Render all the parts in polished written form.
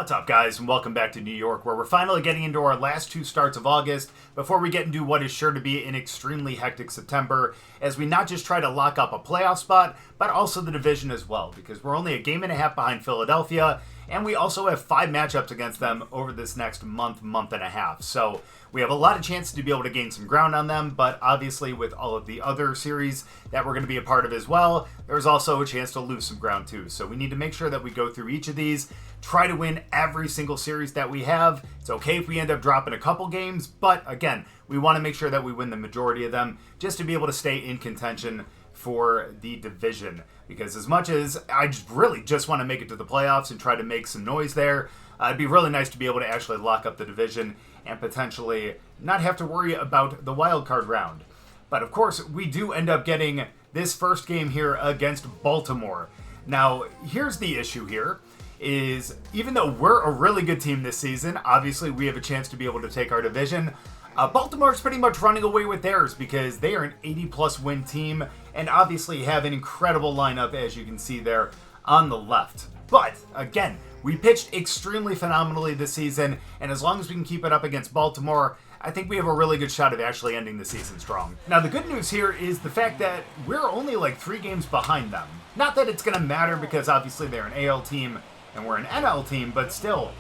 What's up, guys, and welcome back to New York, where we're finally getting into our last two starts of August before we get into what is sure to be an extremely hectic September, as we not just try to lock up a playoff spot, but also the division as well, because we're only a game and a half behind Philadelphia, and we also have 5 matchups against them over this next month and a half. So we have a lot of chances to be able to gain some ground on them, but obviously with all of the other series that we're going to be a part of as well, there's also a chance to lose some ground too. So we need to make sure that we go through each of these, try to win every single series that we have. It's okay if we end up dropping a couple games, but again, we want to make sure that we win the majority of them just to be able to stay in contention for the division. Because as much as I really just want to make it to the playoffs and try to make some noise there, it'd be really nice to be able to actually lock up the division and potentially not have to worry about the wild card round. But of course, we do end up getting this first game here against Baltimore. Now, here's the issue here, is even though we're a really good team this season, obviously we have a chance to be able to take our division. Baltimore's pretty much running away with theirs because they are an 80-plus win team and obviously have an incredible lineup, as you can see there on the left. But, again, we pitched extremely phenomenally this season, and as long as we can keep it up against Baltimore, I think we have a really good shot of actually ending the season strong. Now, the good news here is the fact that we're only like 3 games behind them. Not that it's going to matter because obviously they're an AL team and we're an NL team, but still,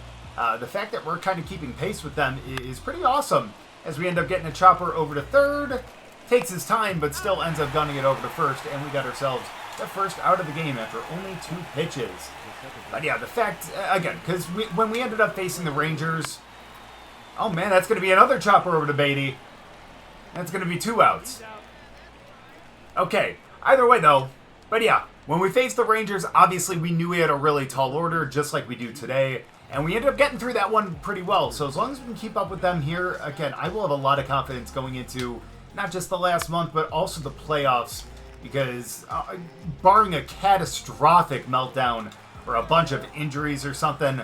the fact that we're kind of keeping pace with them is pretty awesome, as we end up getting a chopper over to third. Takes his time, but still ends up gunning it over to first, and we got ourselves the first out of the game after only 2 pitches. But yeah, the fact, again, because when we ended up facing the Rangers, oh man, that's going to be another chopper over to Beatty. That's going to be 2 outs. Okay, either way though, but yeah, when we faced the Rangers, obviously we knew we had a really tall order, just like we do today, and we ended up getting through that one pretty well. So as long as we can keep up with them here, again, I will have a lot of confidence going into not just the last month, but also the playoffs, because barring a catastrophic meltdown or a bunch of injuries or something,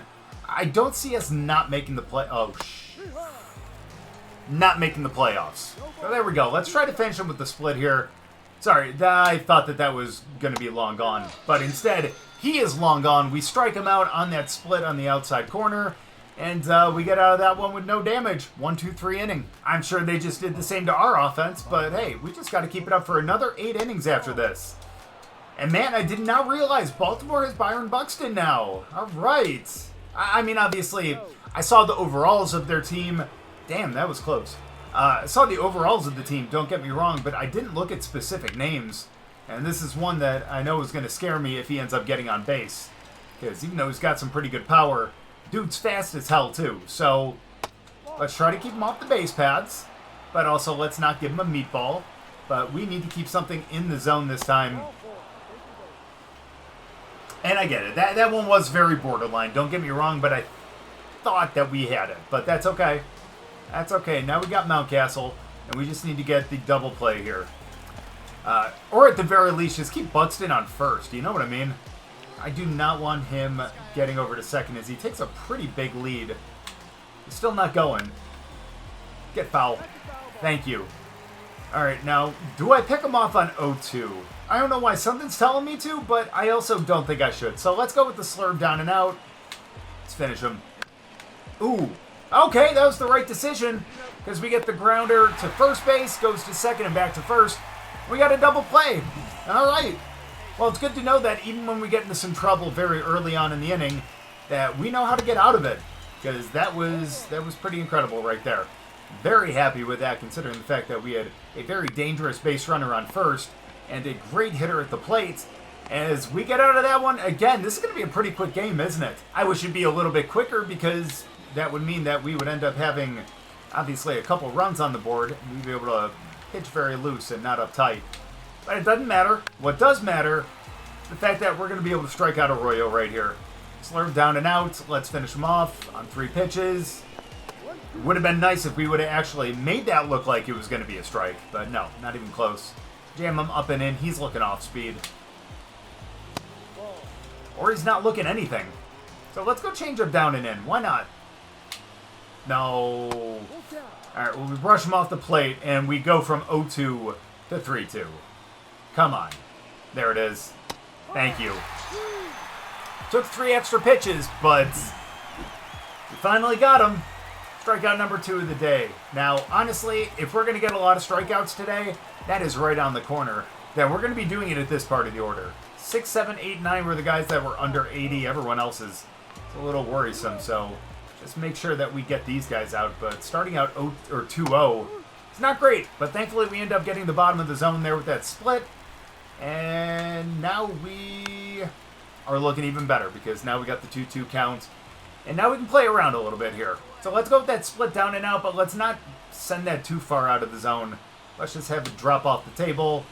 I don't see us not making the not making the playoffs. So there we go. Let's try to finish them with the split here. Sorry, I thought that was going to be long gone, but instead, he is long gone. We strike him out on that split on the outside corner, and we get out of that one with no damage. 1, 2, 3 inning. I'm sure they just did the same to our offense, but hey, we just got to keep it up for another 8 innings after this. And man, I did not realize Baltimore has Byron Buxton now. All right. I mean, obviously, I saw the overalls of their team. Damn, that was close. I saw the overalls of the team, don't get me wrong, but I didn't look at specific names. And this is one that I know is going to scare me if he ends up getting on base. Because even though he's got some pretty good power, dude's fast as hell too. So let's try to keep him off the base paths, but also let's not give him a meatball. But we need to keep something in the zone this time. And I get it. That one was very borderline, don't get me wrong, but I thought that we had it. But that's okay. That's okay. Now we got Mountcastle, and we just need to get the double play here. Or at the very least, just keep Buxton on first. You know what I mean? I do not want him getting over to second as he takes a pretty big lead. He's still not going. Get foul. Thank you. Alright, now, do I pick him off on 0-2? I don't know why something's telling me to, but I also don't think I should. So let's go with the slurve down and out. Let's finish him. Ooh. Okay, that was the right decision, because we get the grounder to first base, goes to second and back to first. We got a double play. All right. Well, it's good to know that even when we get into some trouble very early on in the inning, that we know how to get out of it, because that was pretty incredible right there. Very happy with that, considering the fact that we had a very dangerous base runner on first and a great hitter at the plate. As we get out of that one, again, this is going to be a pretty quick game, isn't it? I wish it'd be a little bit quicker, because that would mean that we would end up having, obviously, a couple runs on the board. We'd be able to pitch very loose and not uptight. But it doesn't matter. What does matter, the fact that we're going to be able to strike out Arroyo right here. Slurve down and out. Let's finish him off on 3 pitches. It would have been nice if we would have actually made that look like it was going to be a strike. But no, not even close. Jam him up and in. He's looking off speed. Or he's not looking anything. So let's go change up down and in. Why not? No. Alright, well, we brush him off the plate, and we go from 0-2 to 3-2. Come on. There it is. Thank you. Took 3 extra pitches, but Finally got him. Strikeout number 2 of the day. Now, honestly, if we're going to get a lot of strikeouts today, that is right on the corner. That we're going to be doing it at this part of the order. 6, 7, 8, 9 were the guys that were under 80. Everyone else is a little worrisome, so just make sure that we get these guys out. But starting out 2-0, it's not great. But thankfully, we end up getting the bottom of the zone there with that split. And now we are looking even better because now we got the 2-2 count. And now we can play around a little bit here. So let's go with that split down and out, but let's not send that too far out of the zone. Let's just have it drop off the table.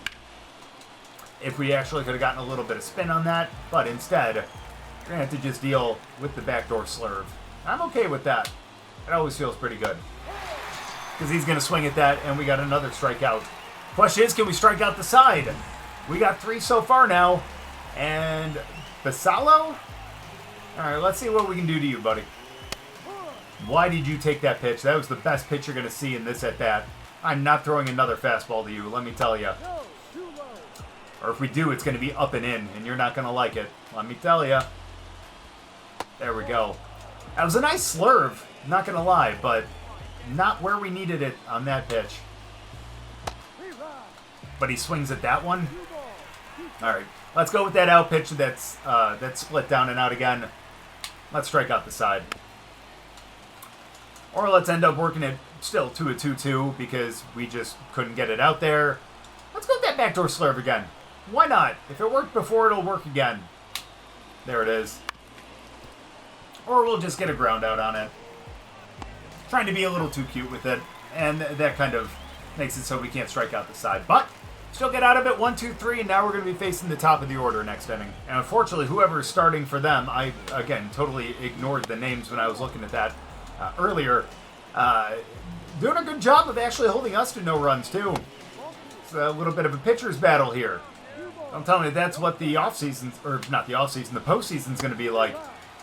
If we actually could have gotten a little bit of spin on that, but instead, we're going to have to just deal with the backdoor slurve. I'm okay with that. It always feels pretty good. Because he's going to swing at that, and we got another strikeout. Question is, can we strike out the side? We got 3 so far now. And Basalo? Alright, let's see what we can do to you, buddy. Why did you take that pitch? That was the best pitch you're going to see in this at-bat. I'm not throwing another fastball to you, let me tell you. Or if we do, it's going to be up and in, and you're not going to like it. Let me tell you. There we go. That was a nice slurve, not going to lie, but not where we needed it on that pitch. But he swings at that one. Alright, let's go with that out pitch that's split down and out again. Let's strike out the side. Or let's end up working it still to a 2-2 because we just couldn't get it out there. Let's go with that backdoor slurve again. Why not? If it worked before, it'll work again. There it is. Or we'll just get a ground out on it. Trying to be a little too cute with it. And that kind of makes it so we can't strike out the side. But still get out of it. 1, 2, 3. And now we're going to be facing the top of the order next inning. And unfortunately, whoever is starting for them, I, again, totally ignored the names when I was looking at that earlier. Doing a good job of actually holding us to no runs, too. It's a little bit of a pitcher's battle here. I'm telling you, that's what the offseason, or not the offseason, the postseason's going to be like.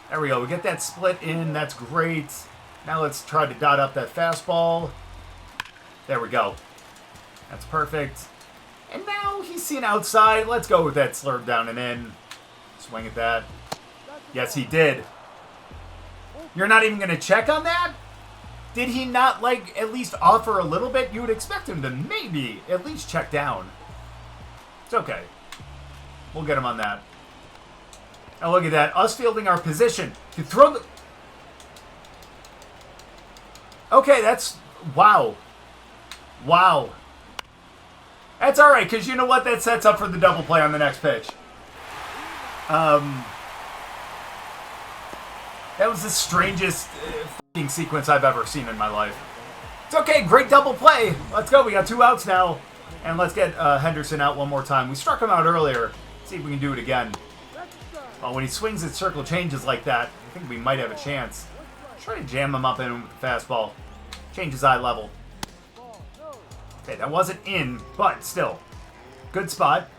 There we go. We get that split in. That's great. Now let's try to dot up that fastball. There we go. That's perfect. And now he's seen outside. Let's go with that slurve down and in. Swing at that. Yes, he did. You're not even going to check on that? Did he not, like, at least offer a little bit? You would expect him to maybe at least check down. It's okay. We'll get him on that. And look at that. Us fielding our position. To throw the... Okay, that's... Wow. Wow. That's alright, because you know what? That sets up for the double play on the next pitch. That was the strangest f***ing sequence I've ever seen in my life. It's okay, great double play. Let's go, we got 2 outs now. And let's get Henderson out one more time. We struck him out earlier. See if we can do it again. Well, when he swings at circle changes like that, I think we might have a chance. Try to jam him up in with the fastball. Change his eye level. Okay, that wasn't in, but still. Good spot.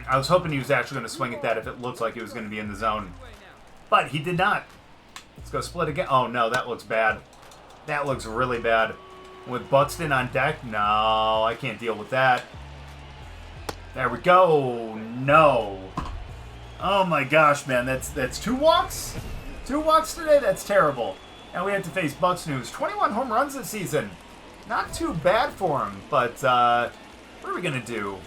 I was hoping he was actually going to swing at that if it looked like he was going to be in the zone. But he did not. Let's go split again. Oh, no, that looks bad. That looks really bad. With Buxton on deck? No, I can't deal with that. There we go. No. Oh, my gosh, man. That's 2 walks? 2 walks today? That's terrible. And we have to face Buxton, who's 21 home runs this season. Not too bad for him, but what are we going to do?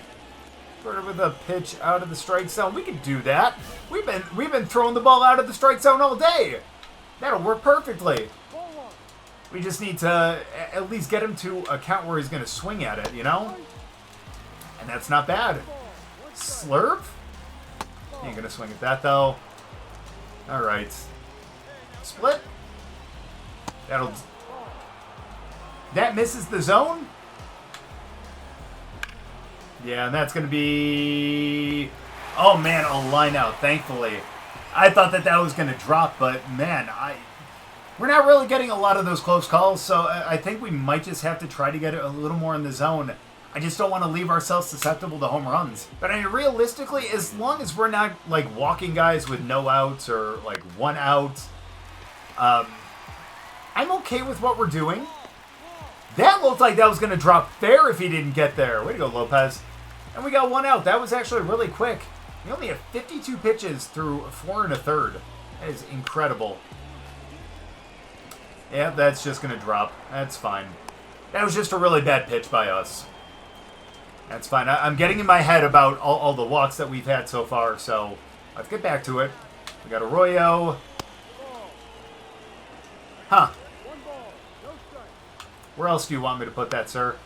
Sort of with a pitch out of the strike zone. We can do that. We've been throwing the ball out of the strike zone all day. That'll work perfectly. We just need to at least get him to a count where he's going to swing at it, you know? And that's not bad. Slurve? He ain't going to swing at that, though. All right. Split. That misses the zone? Yeah, and that's going to be... Oh, man, a line out, thankfully. I thought that was going to drop, but, man, we're not really getting a lot of those close calls, so I think we might just have to try to get a little more in the zone. I just don't want to leave ourselves susceptible to home runs. But, I mean, realistically, as long as we're not, like, walking guys with no outs or, like, 1 out, I'm okay with what we're doing. That looked like that was going to drop fair if he didn't get there. Way to go, Lopez. And we got 1 out. That was actually really quick. We only have 52 pitches through 4 1/3. That is incredible. Yeah, that's just going to drop. That's fine. That was just a really bad pitch by us. That's fine. I'm getting in my head about all the walks that we've had so far, so let's get back to it. We got Arroyo. Huh. Where else do you want me to put that, sir?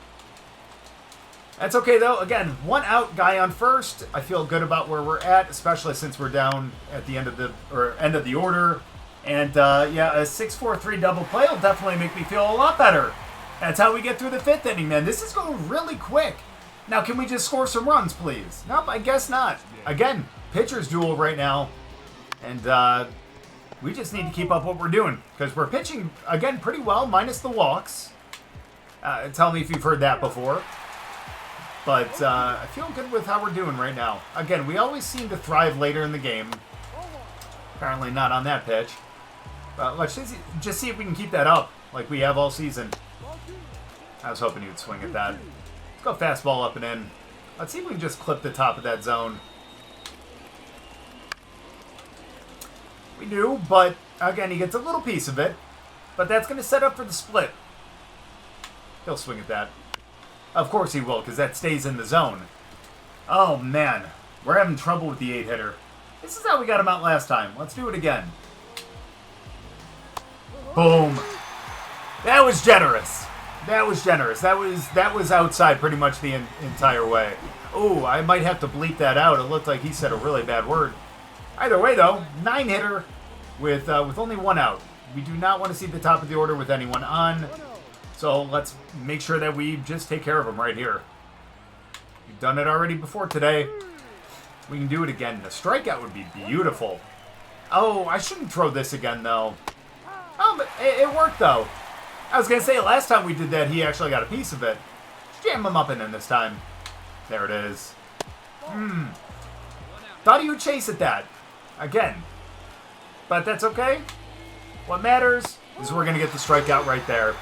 That's okay, though. Again, 1 out, guy on first. I feel good about where we're at, especially since we're down at the end of the order. And, yeah, a 6-4-3 double play will definitely make me feel a lot better. That's how we get through the 5th inning, man. This is going really quick. Now, can we just score some runs, please? Nope, I guess not. Again, pitcher's duel right now. And, we just need to keep up what we're doing. Because we're pitching, again, pretty well, minus the walks. Tell me if you've heard that before. But I feel good with how we're doing right now. Again, we always seem to thrive later in the game. Apparently not on that pitch. But let's just see if we can keep that up like we have all season. I was hoping you'd swing at that. Let's go fastball up and in. Let's see if we can just clip the top of that zone. We do, but again, he gets a little piece of it. But that's going to set up for the split. He'll swing at that. Of course he will, because that stays in the zone. Oh, man. We're having trouble with the 8-hitter. This is how we got him out last time. Let's do it again. Boom. That was generous. That was generous. That was outside pretty much the entire way. Oh, I might have to bleep that out. It looked like he said a really bad word. Either way, though, 9-hitter with only 1 out. We do not want to see the top of the order with anyone on. So let's make sure that we just take care of him right here. We've done it already before today. We can do it again. The strikeout would be beautiful. Oh, I shouldn't throw this again, though. Oh, but it worked, though. I was going to say, last time we did that, he actually got a piece of it. Jam him up and in this time. There it is. Thought he would chase at that. Again. But that's okay. What matters is we're going to get the strikeout right there.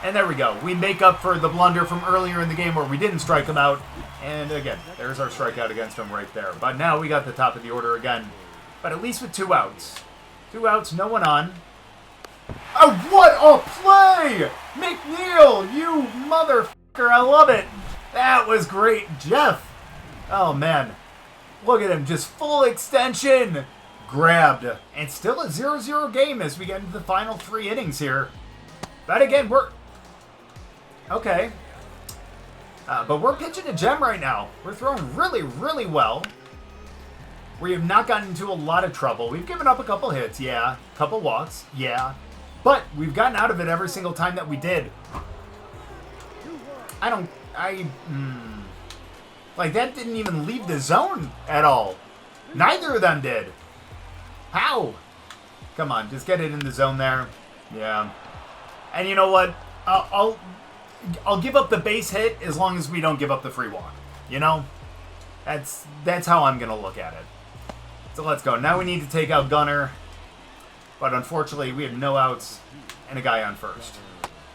And there we go. We make up for the blunder from earlier in the game where we didn't strike him out. And again, there's our strikeout against him right there. But now we got the top of the order again. But at least with 2 outs. 2 outs, no one on. Oh, what a play! McNeil, you motherfucker. I love it. That was great. Jeff. Oh, man. Look at him. Just full extension. Grabbed. And still a 0-0 game as we get into the final 3 innings here. But again, we're... Okay. But we're pitching a gem right now. We're throwing really, really well. We have not gotten into a lot of trouble. We've given up a couple hits, yeah. A couple walks, yeah. But we've gotten out of it every single time that we did. Like, that didn't even leave the zone at all. Neither of them did. How? Come on, just get it in the zone there. Yeah. And you know what? I'll give up the base hit as long as we don't give up the free walk. You know? That's how I'm going to look at it. So let's go. Now we need to take out Gunner. But unfortunately, we have no outs and a guy on first.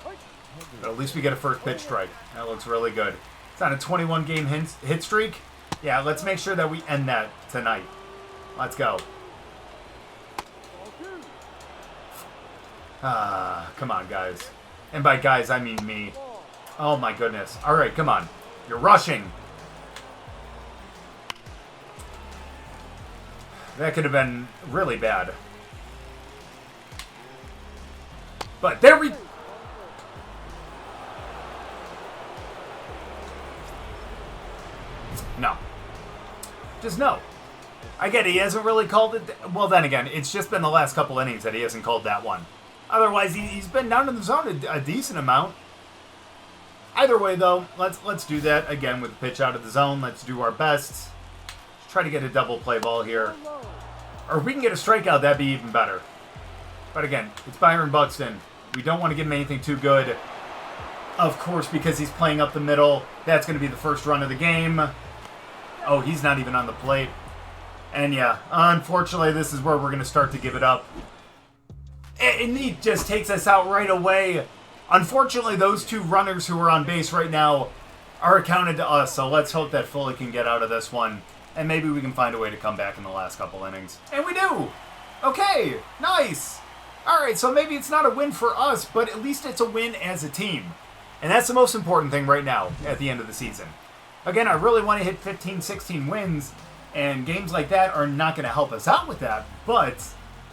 But at least we get a first pitch strike. That looks really good. It's on a 21-game hit streak. Yeah, let's make sure that we end that tonight. Let's go. Come on, guys. And by guys, I mean me. Oh, my goodness. All right, come on. You're rushing. That could have been really bad. But there we... No. Just no. I get it. He hasn't really called it... Well, then again, it's just been the last couple innings that he hasn't called that one. Otherwise, he's been down in the zone a decent amount. Either way, though, let's do that again with the pitch out of the zone. Let's do our best. Let's try to get a double play ball here. Or if we can get a strikeout, that'd be even better. But again, it's Byron Buxton. We don't want to give him anything too good. Of course, because he's playing up the middle. That's going to be the first run of the game. Oh, he's not even on the plate. And yeah, unfortunately, this is where we're going to start to give it up. And he just takes us out right away. Unfortunately, those 2 runners who are on base right now are accounted to us. So let's hope that Foley can get out of this one. And maybe we can find a way to come back in the last couple innings. And we do! Okay, nice. All right, so maybe it's not a win for us, but at least it's a win as a team. And that's the most important thing right now at the end of the season. Again, I really want to hit 15, 16 wins, and games like that are not going to help us out with that, but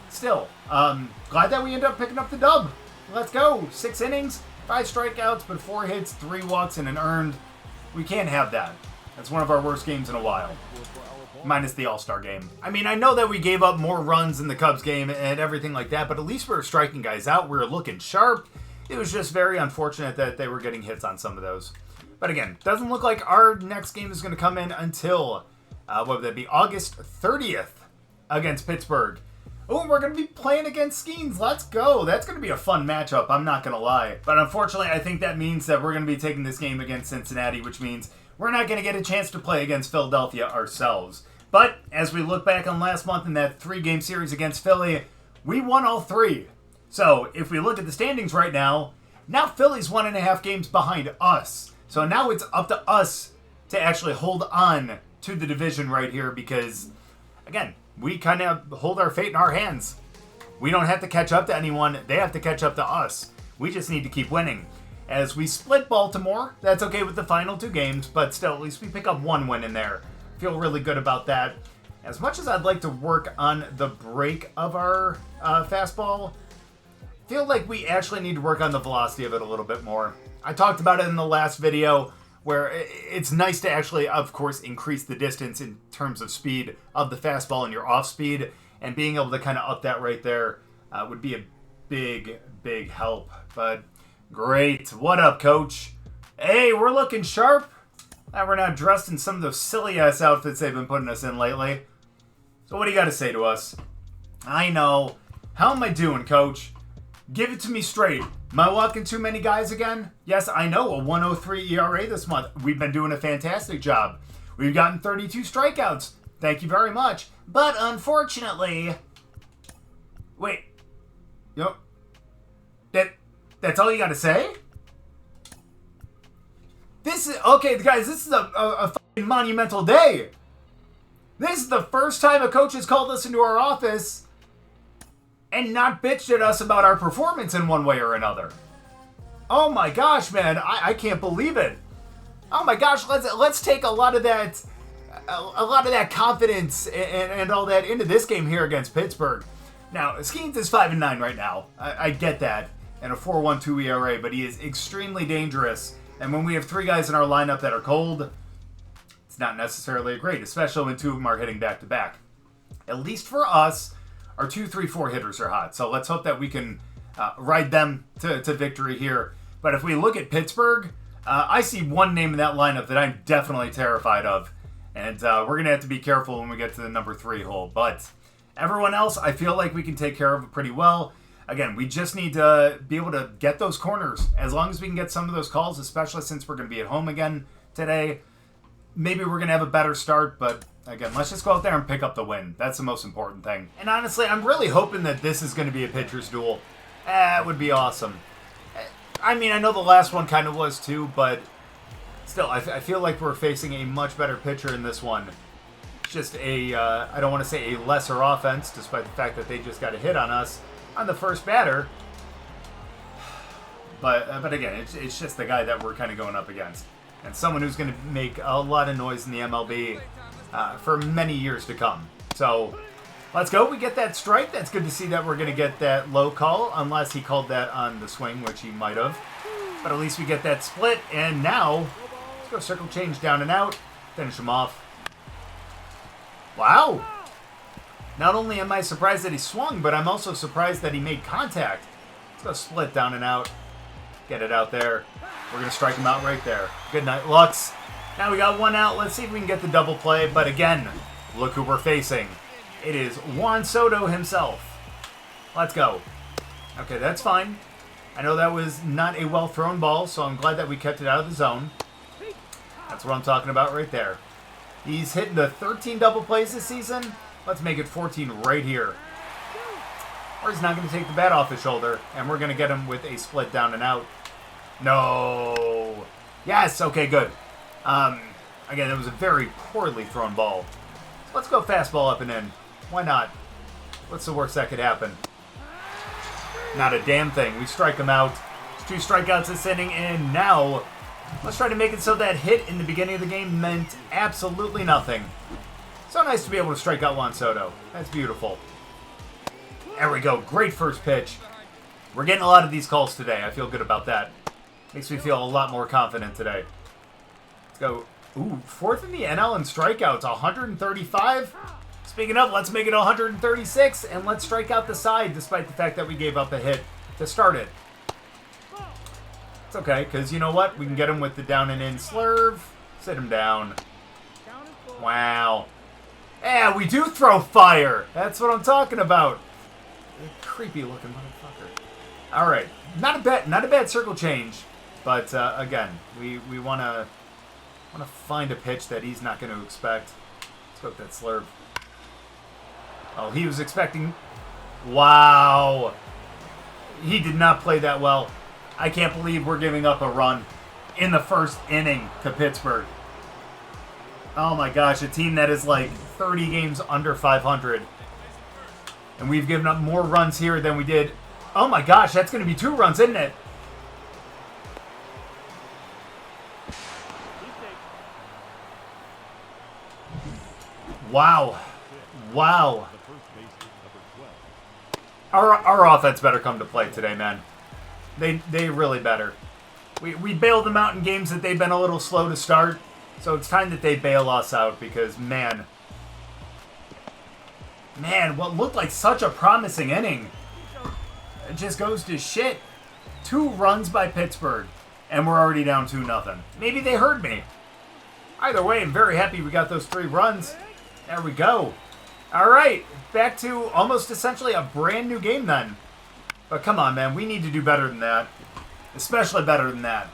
still, glad that we end up picking up the dub. Let's go. 6 innings, 5 strikeouts, but 4 hits, 3 walks, and an earned. We can't have that. That's one of our worst games in a while. Minus the All-Star game. I mean, I know that we gave up more runs in the Cubs game and everything like that, but at least we were striking guys out. We were looking sharp. It was just very unfortunate that they were getting hits on some of those. But again, doesn't look like our next game is going to come in until, what would that be, August 30th against Pittsburgh. Oh, we're going to be playing against Skeens. Let's go. That's going to be a fun matchup, I'm not going to lie. But unfortunately, I think that means that we're going to be taking this game against Cincinnati, which means we're not going to get a chance to play against Philadelphia ourselves. But as we look back on last month in that 3-game series against Philly, we won all 3. So if we look at the standings right now Philly's 1.5 games behind us. So now it's up to us to actually hold on to the division right here because, again, we kind of hold our fate in our hands. We don't have to catch up to anyone. They have to catch up to us. We just need to keep winning. As we split Baltimore, that's okay with the final 2 games, but still, at least we pick up 1 win in there. Feel really good about that. As much as I'd like to work on the break of our fastball, feel like we actually need to work on the velocity of it a little bit more. I talked about it in the last video, where it's nice to actually, of course, increase the distance in terms of speed of the fastball and your off speed, and being able to kind of up that right there would be a big, big help. But great. What up, coach? Hey, we're looking sharp. We're not dressed in some of those silly-ass outfits they've been putting us in lately. So what do you got to say to us? I know. How am I doing, coach? Give it to me straight. Am I walking too many guys again? Yes, I know, a 1.03 ERA this month. We've been doing a fantastic job. We've gotten 32 strikeouts. Thank you very much. But unfortunately... Wait. Yep. That's all you got to say? This is... Okay, guys, this is a fucking monumental day. This is the first time a coach has called us into our office and not bitched at us about our performance in one way or another. Oh my gosh, man, I can't believe it. Oh my gosh, let's take a lot of that confidence and all that into this game here against Pittsburgh. Now, Skeens is 5-9 right now. I get that, and a 4.12 ERA, but he is extremely dangerous. And when we have 3 guys in our lineup that are cold, it's not necessarily great, especially when 2 of them are hitting back-to-back. At least for us, our 2, 3, 4 hitters are hot. So let's hope that we can ride them to victory here. But if we look at Pittsburgh, I see one name in that lineup that I'm definitely terrified of. And we're going to have to be careful when we get to the number 3 hole. But everyone else, I feel like we can take care of it pretty well. Again, we just need to be able to get those corners. As long as we can get some of those calls, especially since we're going to be at home again today, maybe we're going to have a better start. But again, let's just go out there and pick up the win. That's the most important thing. And honestly, I'm really hoping that this is going to be a pitcher's duel. It would be awesome. I mean, I know the last one kind of was too, but still, I feel like we're facing a much better pitcher in this one. Just I don't want to say a lesser offense, despite the fact that they just got a hit on us on the first batter. But again, it's just the guy that we're kind of going up against. And someone who's going to make a lot of noise in the MLB for many years to come. So, let's go. We get that strike. That's good to see that we're going to get that low call, unless he called that on the swing, which he might have. But at least we get that split. And now, let's go circle change down and out. Finish him off. Wow. Not only am I surprised that he swung, but I'm also surprised that he made contact. Let's go split down and out. Get it out there. We're going to strike him out right there. Good night, Lux. Now we got 1 out. Let's see if we can get the double play. But again, look who we're facing. It is Juan Soto himself. Let's go. Okay, that's fine. I know that was not a well-thrown ball, so I'm glad that we kept it out of the zone. That's what I'm talking about right there. He's hitting the 13 double plays this season. Let's make it 14 right here. Or he's not going to take the bat off his shoulder, and we're going to get him with a split down and out. No. Yes, okay, good. Again, it was a very poorly thrown ball. So let's go fastball up and in. Why not? What's the worst that could happen? Not a damn thing. We strike him out. 2 strikeouts this inning, and now let's try to make it so that hit in the beginning of the game meant absolutely nothing. So nice to be able to strike out Juan Soto. That's beautiful. There we go. Great first pitch. We're getting a lot of these calls today. I feel good about that. Makes me feel a lot more confident today. Let's go. Ooh, 4th in the NL in strikeouts. 135. Speaking of, let's make it 136, and let's strike out the side despite the fact that we gave up a hit to start it. It's okay, because you know what? We can get him with the down and in slurve. Sit him down. Wow. Yeah, we do throw fire. That's what I'm talking about. Creepy looking motherfucker. All right, not a bad circle change, but again, we want to find a pitch that he's not going to expect. Let's go with that slurve. Oh, he was expecting. Wow. He did not play that well. I can't believe we're giving up a run in the first inning to Pittsburgh. Oh my gosh, a team that is like 30 games under 500. And we've given up more runs here than we did. Oh my gosh, that's going to be 2 runs, isn't it? Wow. Wow. Our offense better come to play today, man. They really better. We bailed them out in games that they've been a little slow to start. So it's time that they bail us out because, man, what looked like such a promising inning, it just goes to shit. 2 runs by Pittsburgh, and we're already down 2-0. Maybe they heard me. Either way, I'm very happy we got those 3 runs. There we go. All right, back to almost essentially a brand new game then. But come on, man, we need to do better than that. Especially better than that.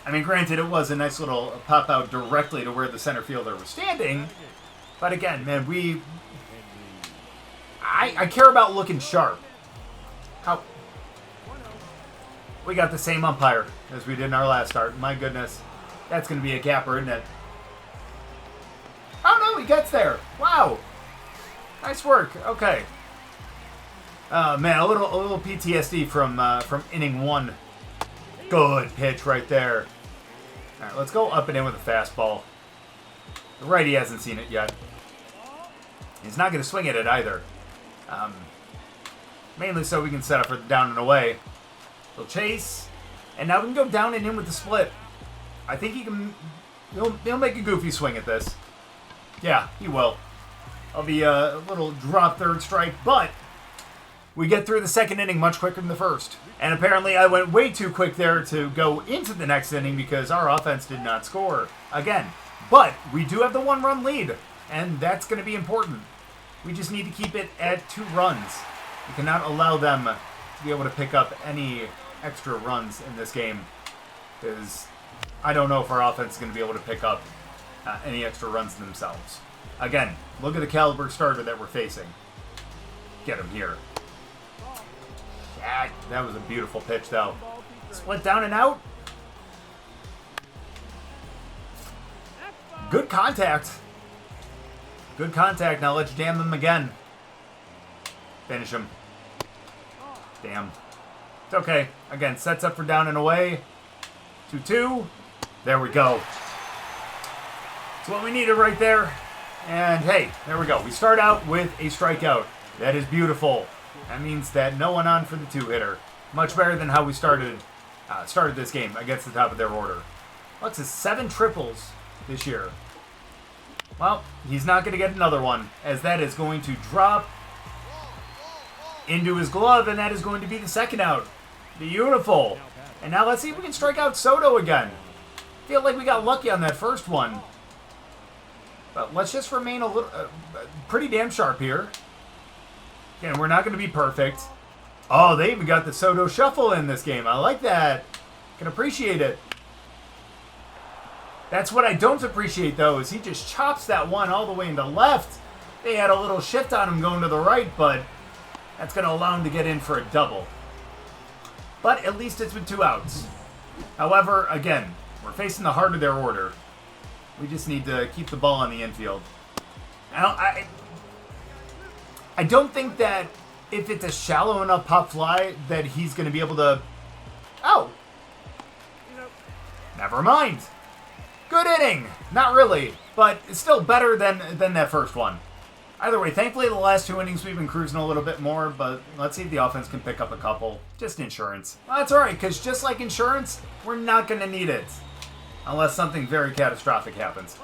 I mean, granted, it was a nice little pop out directly to where the center fielder was standing. But again, man, I care about looking sharp. We got the same umpire as we did in our last start. My goodness. That's going to be a gapper, isn't it? Oh, no, he gets there. Wow. Nice work. Okay. Man, a little PTSD from inning 1. Good pitch right there. All right, let's go up and in with a fastball. The righty hasn't seen it yet. He's not going to swing at it either. Mainly so we can set up for the down and away. He'll chase. And now we can go down and in with the split. I think he'll make a goofy swing at this. Yeah, he will. I'll be a little drop third strike, but we get through the second inning much quicker than the first. And apparently I went way too quick there to go into the next inning because our offense did not score again. But we do have the 1-run lead, and that's going to be important. We just need to keep it at 2 runs. We cannot allow them to be able to pick up any extra runs in this game because I don't know if our offense is going to be able to pick up any extra runs themselves. Again, look at the caliber starter that we're facing. Get him here. That was a beautiful pitch, though. Split down and out. Good contact. Good contact. Now let's jam them again. Finish him. Damn. It's okay. Again, sets up for down and away. 2-2. There we go. That's what we needed right there. And hey, there we go. We start out with a strikeout. That is beautiful. That means that no one on for the 2-hitter. Much better than how we started this game against the top of their order. What's his 7 triples this year? Well, he's not going to get another one, as that is going to drop into his glove, and that is going to be the second out. Beautiful. And now let's see if we can strike out Soto again. Feel like we got lucky on that first one. But let's just remain a little pretty damn sharp here. Again, we're not going to be perfect. Oh, they even got the Soto shuffle in this game. I like that. Can appreciate it. That's what I don't appreciate, though, is he just chops that one all the way into left. They had a little shift on him going to the right, but that's going to allow him to get in for a double. But at least it's with 2 outs. However, again, we're facing the heart of their order. We just need to keep the ball on the infield. Now, I don't think that if it's a shallow enough pop fly that he's going to be able to... Oh! Never mind. Good inning. Not really, but it's still better than that first one. Either way, thankfully the last 2 innings we've been cruising a little bit more, but let's see if the offense can pick up a couple. Just insurance. Well, that's alright, because just like insurance, we're not going to need it. Unless something very catastrophic happens.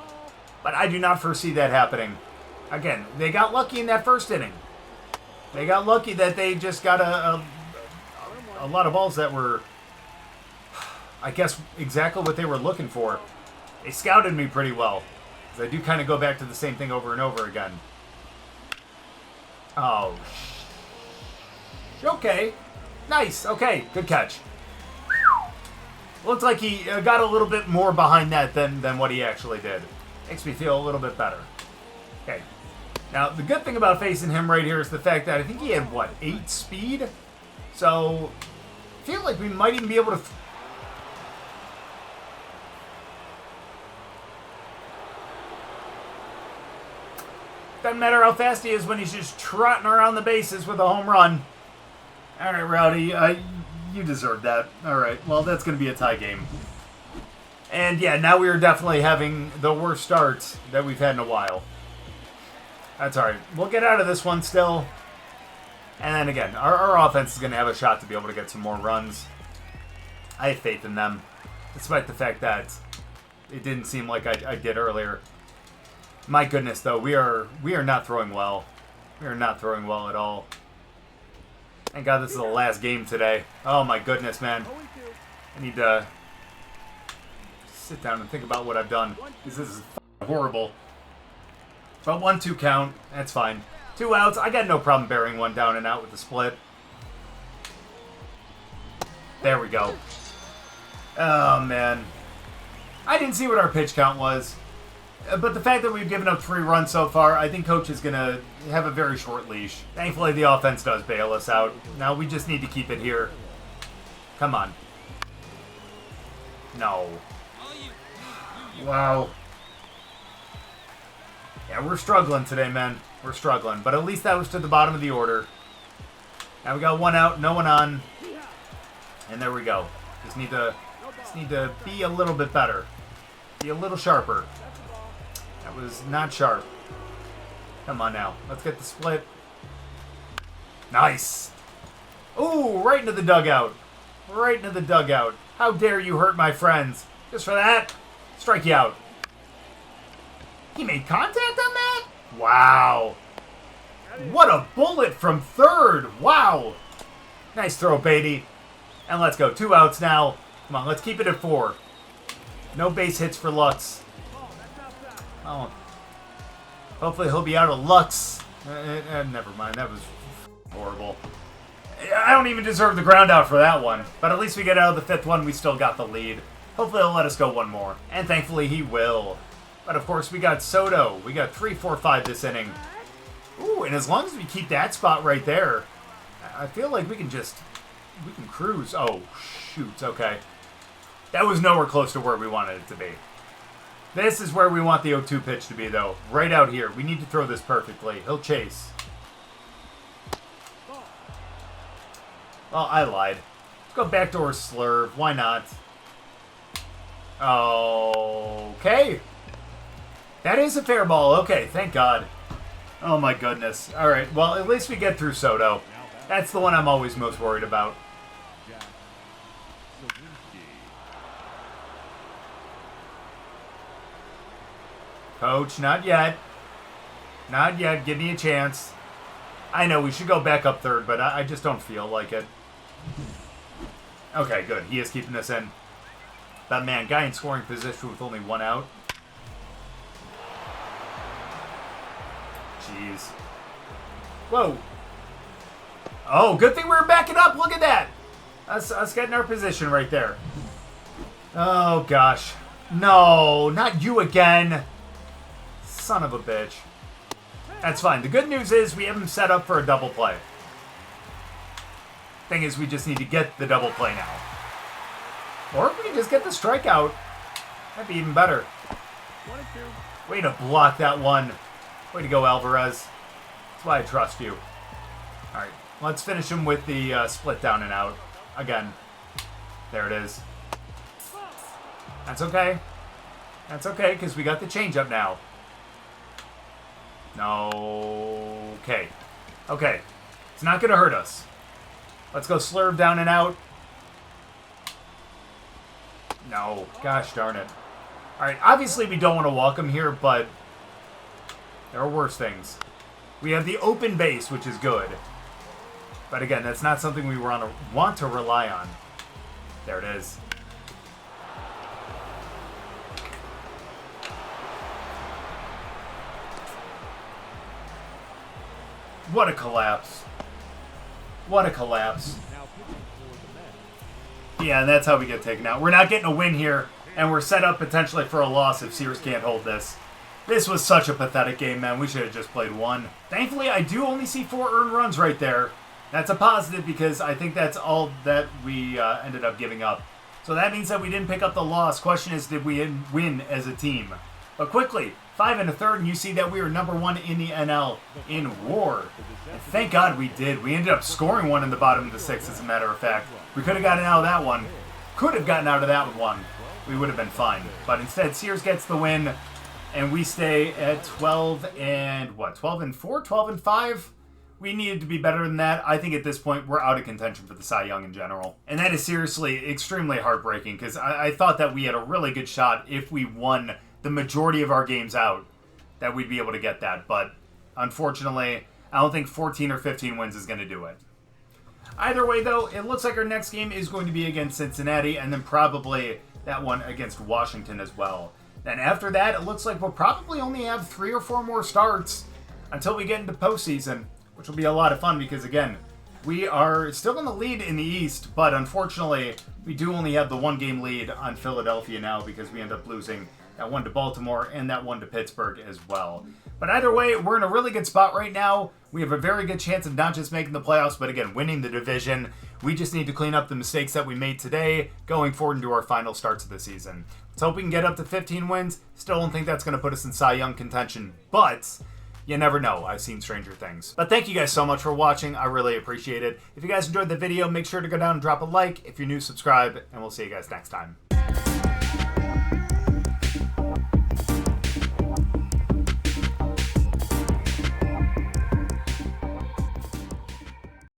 But I do not foresee that happening. Again, they got lucky in that first inning. They got lucky that they just got a lot of balls that were, I guess, exactly what they were looking for. They scouted me pretty well. Because I do kind of go back to the same thing over and over again. Oh, okay. Nice. Okay, good catch. Looks like he got a little bit more behind that than what he actually did. Makes me feel a little bit better. Okay. Now, the good thing about facing him right here is the fact that I think he had, what, 8 speed? So, I feel like we might even be able to... Doesn't matter how fast he is when he's just trotting around the bases with a home run. All right, Rowdy, you deserved that. All right, well, that's going to be a tie game. And yeah, now we are definitely having the worst start that we've had in a while. That's all right. We'll get out of this one still. And then again, our offense is going to have a shot to be able to get some more runs. I have faith in them, despite the fact that it didn't seem like I did earlier. My goodness, though, we are not throwing well. We are not throwing well at all. Thank God this is the last game today. Oh my goodness, man. I need to sit down and think about what I've done. This is horrible. But 1-2 count. That's fine. 2 outs. I got no problem bearing one down and out with the split. There we go. Oh, man. I didn't see what our pitch count was. But the fact that we've given up 3 runs so far, I think Coach is going to have a very short leash. Thankfully, the offense does bail us out. Now we just need to keep it here. Come on. No. Wow. Yeah, we're struggling today, man. We're struggling. But at least that was to the bottom of the order. Now we got 1 out, no one on. And there we go. Just need to be a little bit better. Be a little sharper. That was not sharp. Come on now. Let's get the split. Nice. Ooh, right into the dugout. Right into the dugout. How dare you hurt my friends. Just for that, strike you out. He made contact on that? Wow. What a bullet from third. Wow. Nice throw, Beatty. And let's go. 2 outs now. Come on, let's keep it at 4. No base hits for Lutz. Oh. Hopefully he'll be out of Lux. Never mind, that was horrible. I don't even deserve the ground out for that one. But at least we get out of the 5th one, we still got the lead. Hopefully he'll let us go 1 more. And thankfully he will. But of course we got Soto. We got 3, 4, 5 this inning. Ooh, and as long as we keep that spot right there, I feel like we can cruise. Oh, shoot, okay. That was nowhere close to where we wanted it to be. This is where we want the 0-2 pitch to be, though. Right out here. We need to throw this perfectly. He'll chase. Well, I lied. Let's go backdoor slurve. Why not? Okay. That is a fair ball. Okay, thank God. Oh, my goodness. All right, well, at least we get through Soto. That's the one I'm always most worried about. Coach, not yet. Not yet. Give me a chance. I know we should go back up 3rd, but I just don't feel like it. Okay, good. He is keeping us in. But man, guy in scoring position with only 1 out. Jeez. Whoa. Oh, good thing we were backing up. Look at that. Us getting our position right there. Oh, gosh. No, not you again. Son of a bitch. That's fine. The good news is we have him set up for a double play. Thing is, we just need to get the double play now. Or if we can just get the strikeout, that'd be even better. Way to block that one. Way to go, Alvarez. That's why I trust you. All right, let's finish him with the split down and out. Again, there it is. That's okay. That's okay, because we got the changeup now. No. Okay. Okay. It's not going to hurt us. Let's go slurve down and out. No. Gosh darn it. All right, obviously we don't want to walk him here, but there are worse things. We have the open base, which is good. But again, that's not something we want to rely on. There it is. What a collapse. What a collapse. Yeah, and that's how we get taken out. We're not getting a win here, and we're set up potentially for a loss if Sears can't hold this. This was such a pathetic game, man. We should have just played one. Thankfully, I do only see 4 earned runs right there. That's a positive because I think that's all that we ended up giving up. So that means that we didn't pick up the loss. Question is, did we win as a team? But quickly, 5 1/3, and you see that we were #1 in the NL in WAR. And thank God we did. We ended up scoring one in the bottom of the 6th, as a matter of fact. We could have gotten out of that one. Could have gotten out of that one. We would have been fine. But instead, Sears gets the win, and we stay at 12 and what? 12 and 4, 12 and 5. We needed to be better than that. I think at this point, we're out of contention for the Cy Young in general. And that is seriously extremely heartbreaking because I thought that we had a really good shot if we won the majority of our games out, that we'd be able to get that. But unfortunately, I don't think 14 or 15 wins is going to do it. Either way, though, it looks like our next game is going to be against Cincinnati and then probably that one against Washington as well. Then after that, it looks like we'll probably only have 3 or 4 more starts until we get into postseason, which will be a lot of fun because, again, we are still in the lead in the East, but unfortunately, we do only have the 1-game lead on Philadelphia now because we end up losing that one to Baltimore and that one to Pittsburgh as well. But either way, we're in a really good spot right now. We have a very good chance of not just making the playoffs, but again, winning the division. We just need to clean up the mistakes that we made today going forward into our final starts of the season. Let's hope we can get up to 15 wins. Still don't think that's going to put us in Cy Young contention, but you never know. I've seen stranger things. But thank you guys so much for watching. I really appreciate it. If you guys enjoyed the video, make sure to go down and drop a like. If you're new, subscribe, and we'll see you guys next time.